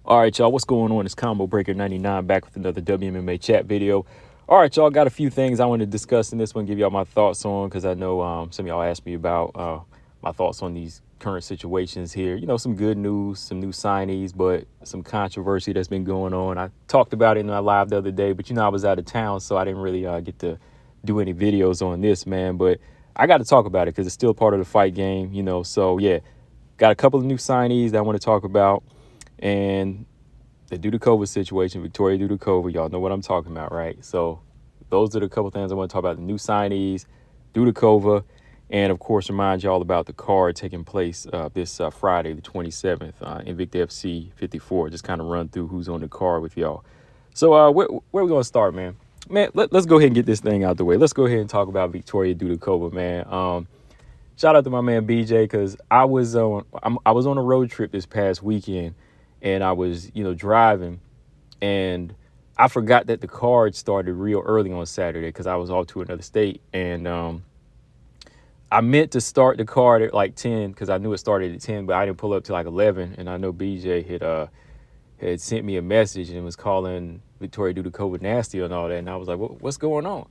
All right, y'all, what's going on? It's Combo Breaker 99 back with another WMMA chat video. All right, y'all, got a few things I want to discuss in this one, give y'all my thoughts on, because I know some of y'all asked me about my thoughts on these current situations here. You know, some good news, some new signees, but some controversy that's been going on. I talked about it in my live the other day, but, I was out of town, so I didn't really get to do any videos on this, man. But I got to talk about it because it's still part of the fight game, So, yeah, got a couple of new signees that I want to talk about. And the Dudakova situation, Victoria Dudakova, y'all know what I'm talking about, right? So those are the couple things I want to talk about: the new signees, Dudakova, and of course remind y'all about the card taking place this Friday, the 27th, INVICTA FC 54. Just kind of run through who's on the card with y'all. So where we gonna start, man? Man, let's go ahead and get this thing out the way. Let's go ahead and talk about Victoria Dudakova, man. Shout out to my man BJ, because I was on a road trip this past weekend. And I was, driving, and I forgot that the card started real early on Saturday because I was off to another state. And I meant to start the card at like 10 because I knew it started at 10, but I didn't pull up till like 11. And I know BJ had sent me a message and was calling Victoria Dudakova nasty and all that. And I was like, what's going on?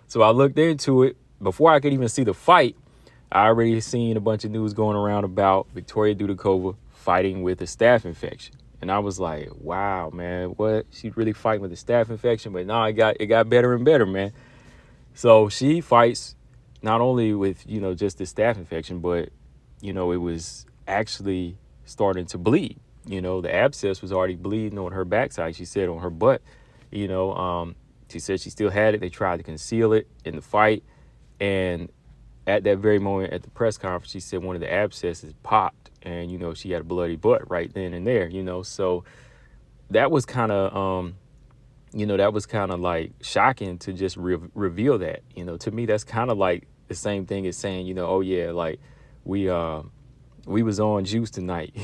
So I looked into it. Before I could even see the fight, I already seen a bunch of news going around about Victoria Dudakova fighting with a staph infection. And I was like, wow, man, what? She's really fighting with a staph infection? But no, it got better and better, man. So she fights not only with, just the staph infection, but, it was actually starting to bleed. The abscess was already bleeding on her backside. She said on her butt, she said she still had it. They tried to conceal it in the fight. And at that very moment at the press conference, she said one of the abscesses popped. And, she had a bloody butt right then and there, so that was kind of, like shocking to just reveal that, to me. That's kind of like the same thing as saying, oh, yeah, like we was on juice tonight,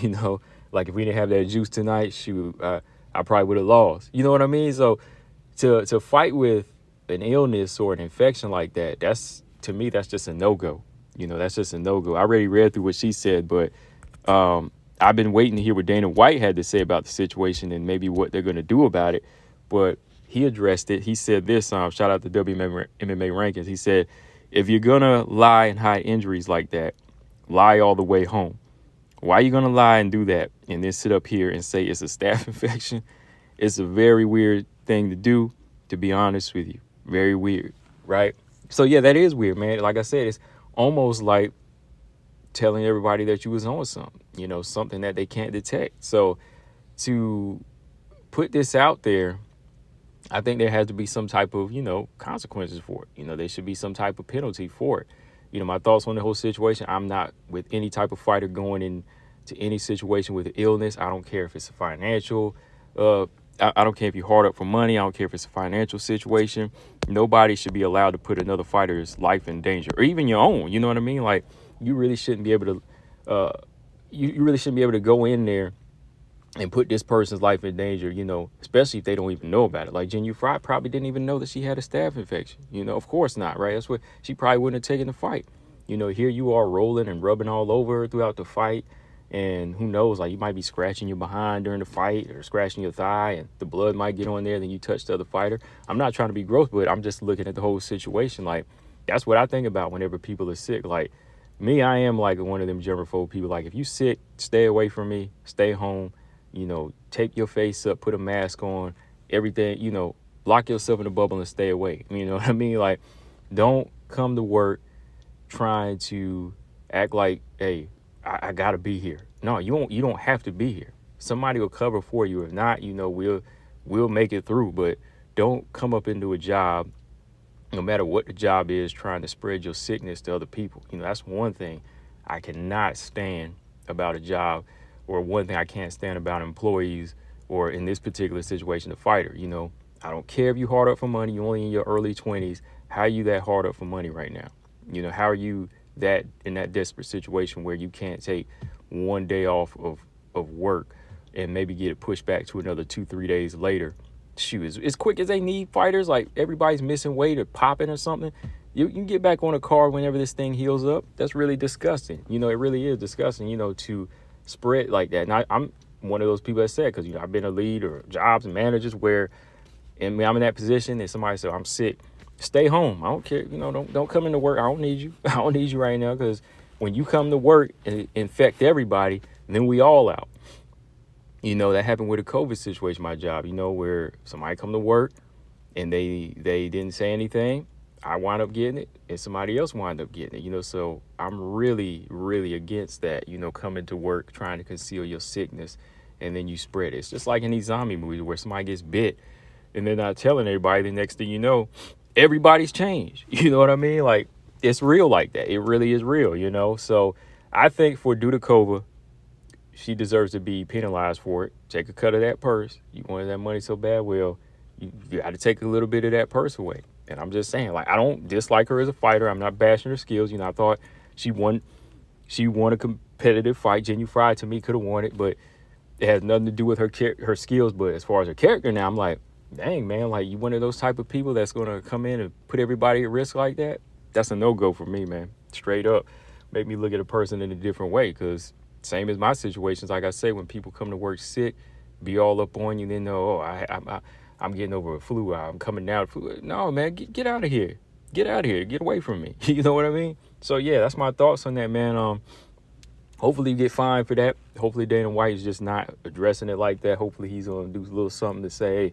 like if we didn't have that juice tonight, I probably would have lost. You know what I mean? So to fight with an illness or an infection like that, to me, that's just a no-go. That's just a no-go. I already read through what she said, but I've been waiting to hear what Dana White had to say about the situation and maybe what they're going to do about it. But he addressed it. He said this, shout out to WMMA rankings. He said, if you're going to lie and hide injuries like that, lie all the way home. Why are you going to lie and do that and then sit up here and say it's a staph infection? It's a very weird thing to do, to be honest with you. Very weird, right? So, yeah, that is weird, man. Like I said, it's almost like telling everybody that you was on something, something that they can't detect. So to put this out there, I think there has to be some type of, consequences for it. There should be some type of penalty for it. My thoughts on the whole situation: I'm not with any type of fighter going into any situation with an illness. I don't care if it's a financial, I don't care if you're hard up for money. I don't care if it's a financial situation. Nobody should be allowed to put another fighter's life in danger, or even your own. You know what I mean? Like, you really shouldn't be able to, you really shouldn't be able to go in there and put this person's life in danger, especially if they don't even know about it. Like Jin Yu Fry probably didn't even know that she had a staph infection. Of course not, right? That's what she probably wouldn't have taken the fight. Here you are rolling and rubbing all over her throughout the fight. And who knows, like, you might be scratching your behind during the fight or scratching your thigh, and the blood might get on there. Then you touch the other fighter. I'm not trying to be gross, but I'm just looking at the whole situation. Like, that's what I think about whenever people are sick. Like, me, I am like one of them germaphobe people. Like, if you sick, stay away from me, stay home, tape your face up, put a mask on, everything, lock yourself in a bubble and stay away. You know what I mean? Like, don't come to work trying to act like, hey, I gotta be here. No, you don't have to be here. Somebody will cover for you. If not, we'll make it through. But don't come up into a job, no matter what the job is, trying to spread your sickness to other people. That's one thing I cannot stand about a job, or one thing I can't stand about employees, or in this particular situation, the fighter. I don't care if you hard up for money, you're only in your early 20s. How are you that hard up for money right now? How are you that in that desperate situation where you can't take one day off of work and maybe get it pushed back to another 2-3 days later? Shoot, as quick as they need fighters, like everybody's missing weight or popping or something, you can get back on a card whenever this thing heals up. That's really disgusting. It really is disgusting, to spread like that. And one of those people that said, because, I've been a lead or jobs and managers where, and I'm in that position and somebody said, I'm sick. Stay home. I don't care. Don't come into work. I don't need you. I don't need you right now, because when you come to work and infect everybody, then we all out. That happened with the COVID situation, my job, where somebody come to work and they didn't say anything. I wound up getting it and somebody else wound up getting it, so I'm really, really against that, coming to work, trying to conceal your sickness and then you spread it. It's just like in these zombie movies where somebody gets bit and they're not telling everybody. The next thing you know, everybody's changed. You know what I mean? Like, it's real like that. It really is real, So I think for Dudakova, she deserves to be penalized for it. Take a cut of that purse. You wanted that money so bad, well, you got to take a little bit of that purse away. And I'm just saying, like, I don't dislike her as a fighter. I'm not bashing her skills. I thought she won a competitive fight. Jenu Fry, to me, could have won it, but it has nothing to do with her skills. But as far as her character now, I'm like, dang, man, like, you one of those type of people that's going to come in and put everybody at risk like that? That's a no-go for me, man. Straight up. Make me look at a person in a different way, because same as my situations, like I say, when people come to work sick, be all up on you, then know, I'm getting over a flu, I'm coming down. No, man, get out of here. Get out of here. Get away from me. You know what I mean? So, yeah, that's my thoughts on that, man. Hopefully you get fined for that. Hopefully Dana White is just not addressing it like that. Hopefully he's going to do a little something to say, hey,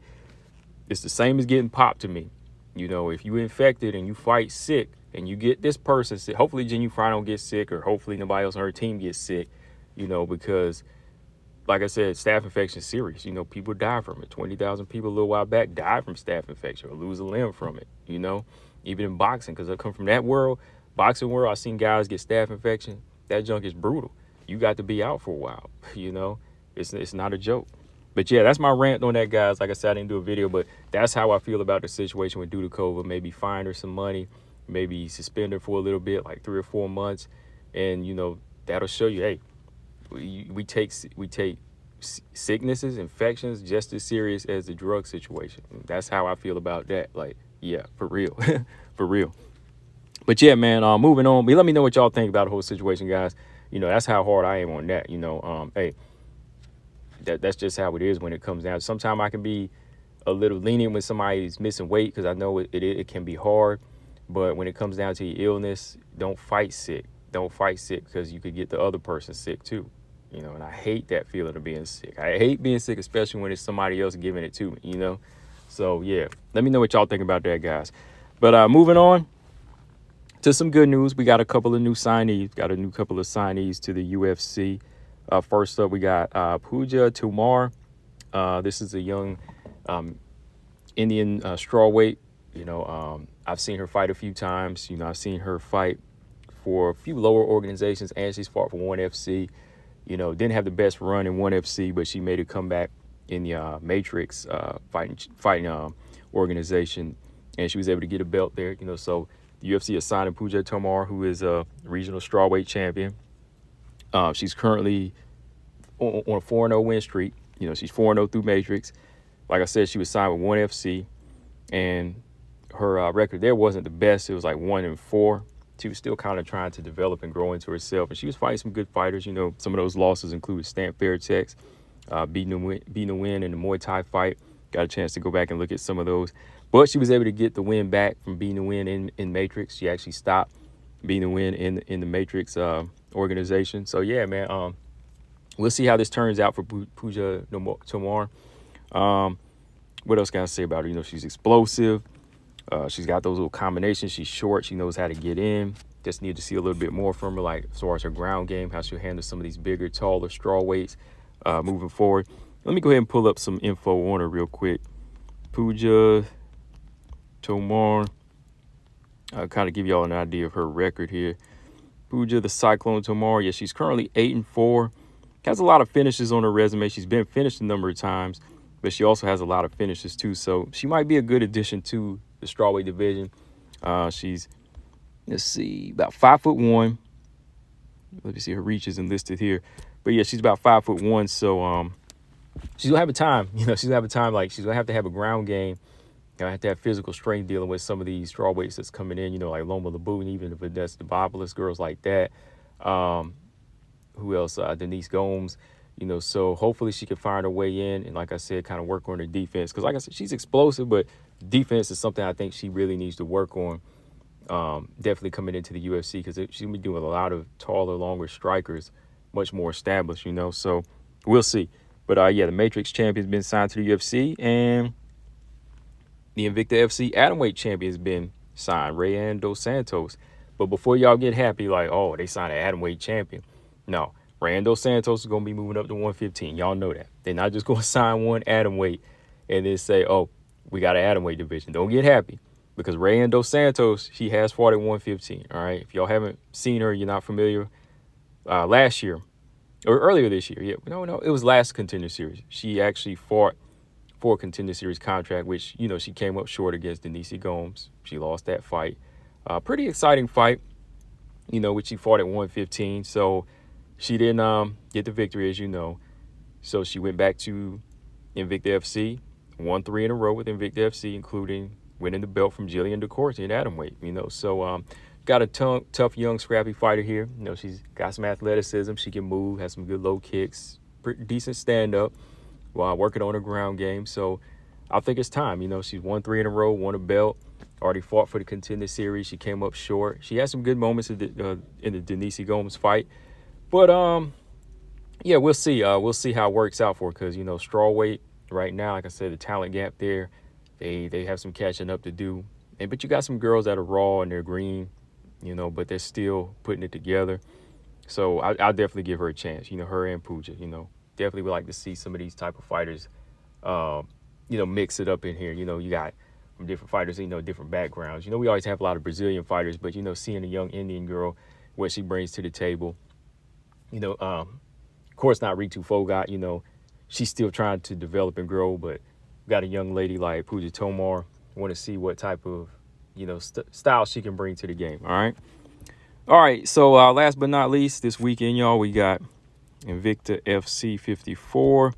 it's the same as getting popped to me. If you infected and you fight sick and you get this person sick, hopefully Jenu Fry don't get sick, or hopefully nobody else on her team gets sick, because, like I said, staph infection is serious. People die from it. 20,000 people a little while back died from staph infection or lose a limb from it, even in boxing, because I come from that world, boxing world. I've seen guys get staph infection. That junk is brutal. You got to be out for a while, It's not a joke. But, yeah, that's my rant on that, guys. Like I said, I didn't do a video, but that's how I feel about the situation with Dudakova. Maybe fine her some money, maybe suspend her for a little bit, like 3 or 4 months, and, that'll show you, hey, we take sicknesses, infections just as serious as the drug situation. That's how I feel about that. Like, yeah, for real, for real. But yeah, man, moving on. Let me know what y'all think about the whole situation, guys. That's how hard I am on that. Hey, that's just how it is when it comes down. Sometimes I can be a little lenient when somebody's missing weight, because I know it can be hard. But when it comes down to your illness, don't fight sick. Don't fight sick, because you could get the other person sick too. And I hate that feeling of being sick. I hate being sick, especially when it's somebody else giving it to me, So, yeah, let me know what y'all think about that, guys. But moving on to some good news. We got a couple of new signees. Got a new couple of signees to the UFC. First up, we got Pooja Tomar. This is a young Indian strawweight. I've seen her fight a few times. I've seen her fight for a few lower organizations, and she's fought for ONE FC. Didn't have the best run in ONE FC, but she made a comeback in the Matrix fighting organization, and she was able to get a belt there. So the UFC assigned Pooja Tomar, who is a regional strawweight champion. She's currently on a 4-0 win streak. She's 4-0 through Matrix. Like I said, she was signed with ONE FC, and her record there wasn't the best. It was like 1-4. She was still kind of trying to develop and grow into herself, and she was fighting some good fighters. Some of those losses included Stamp Fairtex, beating a win in the Muay Thai fight. Got a chance to go back and look at some of those, but she was able to get the win back from beating the win in Matrix. She actually stopped beating the win in the Matrix organization. So yeah, man, we'll see how this turns out for Pooja Tomar. What else can I say about her? She's explosive. She's got those little combinations. She's short. She knows how to get in. Just need to see a little bit more from her, like as far as her ground game, how she'll handle some of these bigger, taller strawweights moving forward. Let me go ahead and pull up some info on her real quick. Pooja Tomar. I'll kind of give y'all an idea of her record here. Pooja the Cyclone Tomar. Yeah, she's currently 8-4. Has a lot of finishes on her resume. She's been finished a number of times, but she also has a lot of finishes too. So she might be a good addition to the strawweight division. She's, let's see, about 5'1". Let me see, her reach isn't listed here, but yeah, she's about 5'1". So she's gonna have a time. She's gonna have a time. Like, she's gonna have to have a ground game. Gonna have to have physical strength dealing with some of these strawweights that's coming in. Like Loma Labu, and even if that's the Bobolus, girls like that. Who else? Denise Gomes. So hopefully she can find her way in and, like I said, kind of work on her defense. Because, like I said, she's explosive, but defense is something I think she really needs to work on. Definitely coming into the UFC, because she's been doing a lot of taller, longer strikers, much more established, So we'll see. But yeah, the Matrix champion's been signed to the UFC, and the Invicta FC Atomweight champion has been signed, Rayan dos Santos. But before y'all get happy, like, oh, they signed an Atomweight champion. No, Rayan dos Santos is going to be moving up to 115. Y'all know that. They're not just going to sign one Atomweight and then say, oh, we got an Atomweight division. Don't get happy, because Rayan dos Santos, she has fought at 115. All right. If y'all haven't seen her, you're not familiar. Last year or earlier this year. Yeah, no, it was last Contender Series. She actually fought for a Contender Series contract, which, she came up short against Denise Gomes. She lost that fight. Pretty exciting fight, which she fought at 115. So she didn't get the victory, as you know. So she went back to Invicta FC, won 3 in a row with Invicta FC, including winning the belt from Jillian DeCourcy in atomweight. So got a tough, young, scrappy fighter here. She's got some athleticism. She can move, has some good low kicks, pretty decent stand-up while working on her ground game. So I think it's time. She's won 3 in a row, won a belt, already fought for the Contender Series. She came up short. She had some good moments in the Denise Gomes fight. But, yeah, we'll see. We'll see how it works out for her, because, strawweight right now, like I said, the talent gap there, they have some catching up to do. But you got some girls that are raw and they're green, but they're still putting it together. So I'll definitely give her a chance, her and Pooja, Definitely would like to see some of these type of fighters, mix it up in here. You got from different fighters, different backgrounds. We always have a lot of Brazilian fighters, but, seeing a young Indian girl, what she brings to the table, of course, not Ritu Phogat, she's still trying to develop and grow, but got a young lady like Pooja Tomar. Want to see what type of, style she can bring to the game. All right. So last but not least, this weekend, y'all, we got Invicta FC 54.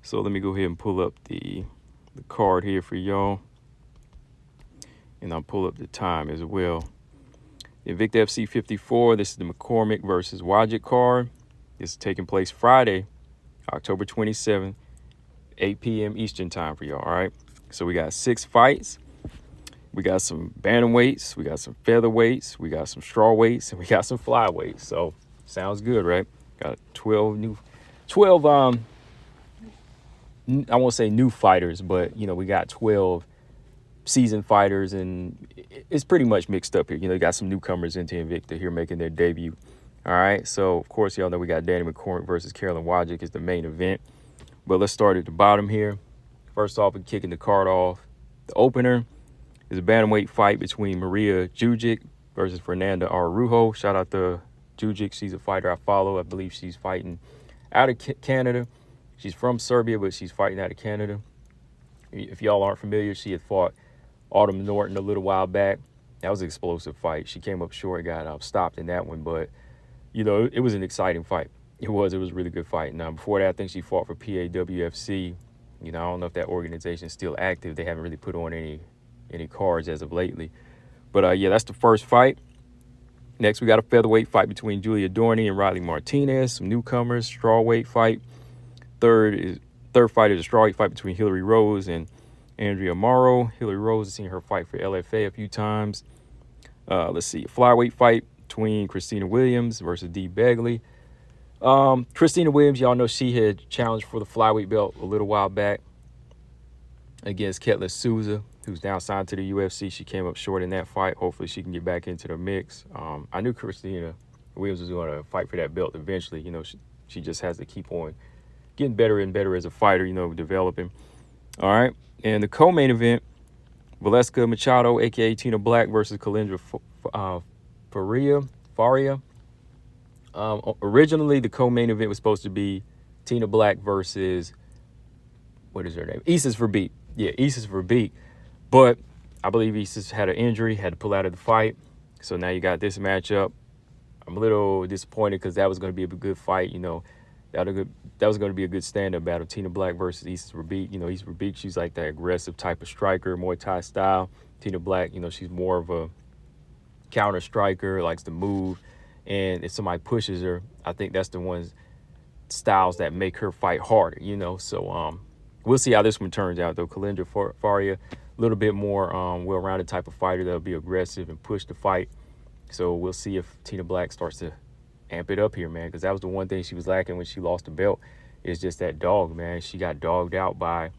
So let me go ahead and pull up the card here for y'all, and I'll pull up the time as well. Invicta FC 54, this is the McCormick versus Wajid card. This is taking place Friday, October 27th, 8 p.m. Eastern time for y'all. All right. So we got 6 fights. We got some bantamweights, we got some featherweights, we got some strawweights, and we got some flyweights. So sounds good, right? Got 12 I won't say new fighters, but, we got 12 seasoned fighters, and it's pretty much mixed up here. You got some newcomers into Invicta here making their debut. All right. So, of course, y'all know we got Danny McCormick versus Carolyn Wajcik is the main event. But let's start at the bottom here. First off, we're kicking the card off. The opener is a bantamweight fight between Maria Jujic versus Fernanda Araujo. Shout out to Jujic. She's a fighter I follow. I believe she's fighting out of Canada. She's from Serbia, but she's fighting out of Canada. If y'all aren't familiar, she had fought Autumn Norton a little while back. That was an explosive fight. She came up short, got stopped in that one. But, it was an exciting fight. It was a really good fight. Now, before that, I think she fought for PAWFC. I don't know if that organization is still active. They haven't really put on any cards as of lately. But, yeah, that's the first fight. Next, we got a featherweight fight between Julia Dorney and Riley Martinez, some newcomers, strawweight fight. Third fight is a strawweight fight between Hillary Rose and Andrea Morrow. Hillary Rose has seen her fight for LFA a few times. Let's see, a flyweight fight between Christina Williams versus Dee Begley. Christina Williams, y'all know she had challenged for the flyweight belt a little while back against Ketla Souza, who's now signed to the UFC. She came up short in that fight. Hopefully she can get back into the mix. I knew Christina Williams was going to fight for that belt eventually. She just has to keep on getting better and better as a fighter, developing. All right. And the co-main event, Valeska Machado, a.k.a. Tina Black versus Kalindra Faria. Originally, the co-main event was supposed to be Tina Black versus, what is her name? Isis Verbeek. Yeah, Isis Verbeek. But I believe Isis had an injury, had to pull out of the fight. So now you got this matchup. I'm a little disappointed because that was going to be a good fight. That was going to be a good stand-up battle. Tina Black versus Isis Verbeek. Isis Verbeek, she's like that aggressive type of striker, Muay Thai style. Tina Black, she's more of a counter striker, likes to move. And if somebody pushes her, I think that's the ones styles that make her fight harder, you know. So we'll see how this one turns out, though. Kalindra Faria, a little bit more well-rounded type of fighter that'll be aggressive and push the fight. So we'll see if Tina Black starts to amp it up here, man, because that was the one thing she was lacking when she lost the belt. Is just that dog, man. She got dogged out by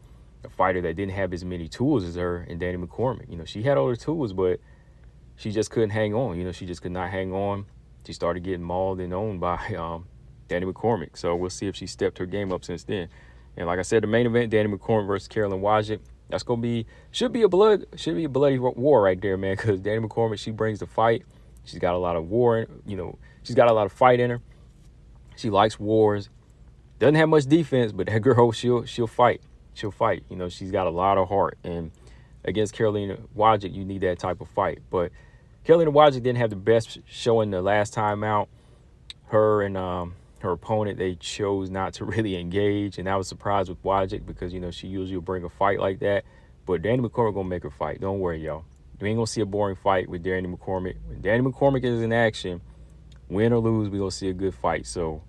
a fighter that didn't have as many tools as her, and Danny McCormick. You know, she had all the tools, but she just couldn't hang on. You know, she just could not hang on. She started getting mauled and owned by Danny McCormick. So we'll see if she stepped her game up since then. And like I said, the main event, Danny McCormick versus Carolyn Wojcik. That's gonna be should be a bloody war right there, man. Because Danny McCormick, she brings the fight. She's got a lot of war. You know, she's got a lot of fight in her. She likes wars. Doesn't have much defense, but that girl, she'll fight. She'll fight. You know, she's got a lot of heart. And against Carolina Wojcik, you need that type of fight. But Carolina Wojcik didn't have the best showing the last time out. Her and her opponent, they chose not to really engage. And I was surprised with Wojcik because, you know, she usually will bring a fight like that. But Danny McCormick going to make her fight. Don't worry, y'all. You ain't going to see a boring fight with Danny McCormick. When Danny McCormick is in action, win or lose, we're going to see a good fight. So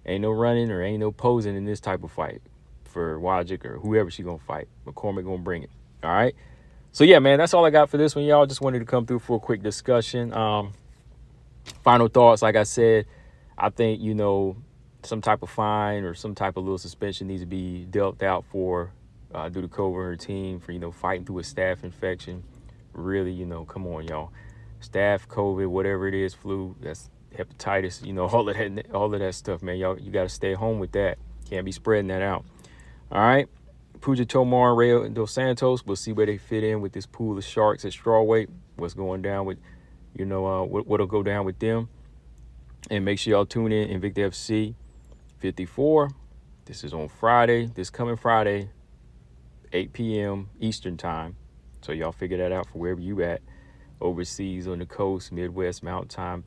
ain't no running or ain't no posing in this type of fight for Wojcik or whoever she going to fight. McCormick going to bring it. All right? So, yeah, man, that's all I got for this one, y'all. Just wanted to come through for a quick discussion. Final thoughts, like I said, I think, you know, some type of fine or some type of little suspension needs to be dealt out for Dudakova and her team for, you know, fighting through a staph infection. Really, you know, come on, y'all. Staph, COVID, whatever it is, flu, that's hepatitis, you know, all of that stuff, man. Y'all, you got to stay home with that. Can't be spreading that out. All right. Puja Tomar, Rayo, and Dos Santos. We'll see where they fit in with this pool of sharks at strawweight. What's going down with, you know, what'll go down with them. And make sure y'all tune in INVICTA FC 54. This is on Friday, this coming Friday, 8 p.m. Eastern time. So y'all figure that out for wherever you at. Overseas, on the coast, Midwest, Mountain Time,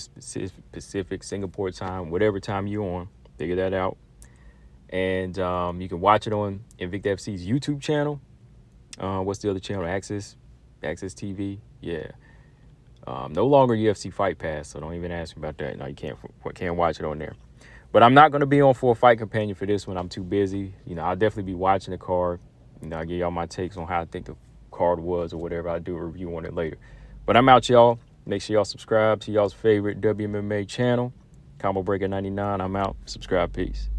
Pacific, Singapore time, whatever time you're on. Figure that out. And you can watch it on INVICTA FC's YouTube channel. What's the other channel? Access TV. Yeah. No longer UFC Fight Pass, so don't even ask me about that. No, you can't watch it on there. But I'm not going to be on for a fight companion for this one. I'm too busy. You know, I'll definitely be watching the card. You know, I'll give y'all my takes on how I think the card was or whatever. I'll do a review on it later. But I'm out, y'all. Make sure y'all subscribe to y'all's favorite WMMA channel. Combo Breaker 99. I'm out. Subscribe. Peace.